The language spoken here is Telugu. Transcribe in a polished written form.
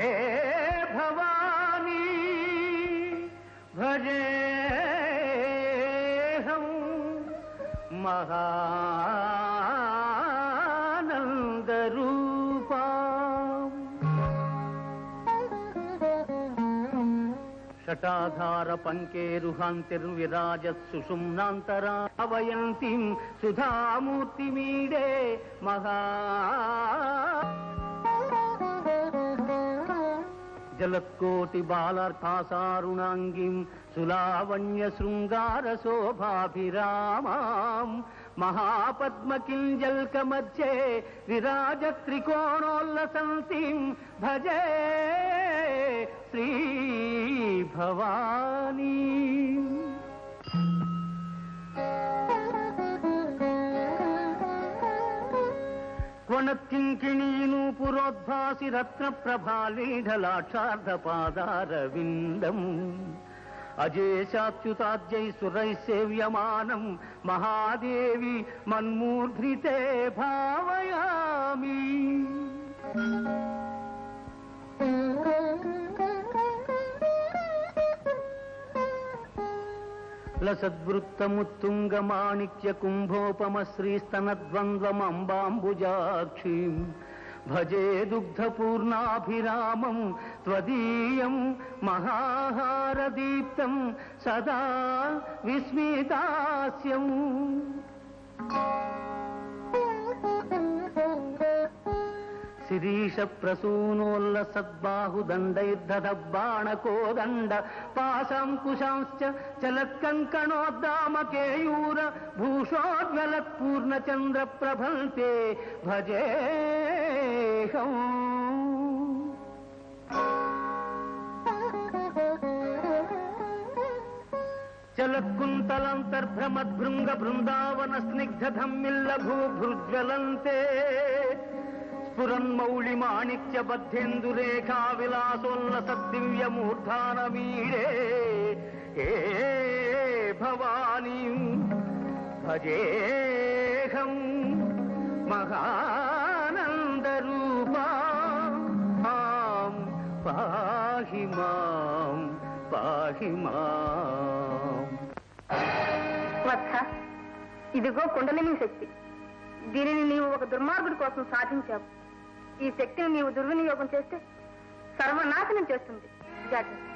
హే భవానీ భజేహం మహానందరూపా షటాధార పంకేరుహాంతిర్విరాజత్ సుషుమ్నాంతరావయంతిం సుధామూర్తిమీడే మహా జలత్కోటి బాలార్థాసారుణాంగిం సులావణ్య శృంగార శోభాభిరామాం మహాపద్మకింజల్క మధ్యే విరాజ త్రికోణోల్లసంతిం భజే శ్రీ భవానీ క్వణత్కింకిణీనూపురోద్భాసి రత్న ప్రభాలీఢలాక్షార్ధపాదారవిందం అజేశాచ్యుతాద్యై సురైః సేవ్యమానం మహాదేవి మన్మూర్ధ్రితే భావయామి. లసద్వృత్తముత్తుంగమాణిక్య కుంభోపమ శ్రీస్తనద్వంద్వమంబాంబుజాక్షీం భజే దుగ్ధపూర్ణాభిరామం త్వదీయం మహాహారదీప్తం సదా విస్మితాస్యం. శిరీష ప్రసూనోల్లసద్బాహుదండైర్దధబాణకోదండ పాశాంకుశాంశ్చ చలత్కంకణోద్దామకేయూర భూషోజ్వలత్పూర్ణచంద్ర ప్రభంతే భజేహం. చలత్కుంతలంతర్భ్రమద్భృంగ బృందావన స్నిగ్ధధమ్మిల్ల భూభృజ్వలంతే స్ఫురన్మౌళిమాణిక్య బద్ధేందురేఖా విలాసోల్లసద్దివ్యమూర్ధానమీడే హే భవానీ భజేహం మహానందరూపా పాహి మాం పాహి మాం. వత్స, ఇదిగో కుండలిని శక్తి. దీనిని నీవు ఒక దుర్మార్గుడి కోసం సాధించావు. ఈ శక్తిని నీవు దుర్వినియోగం చేస్తే సర్వనాశనం చేస్తుంది. జాగ్రత్త.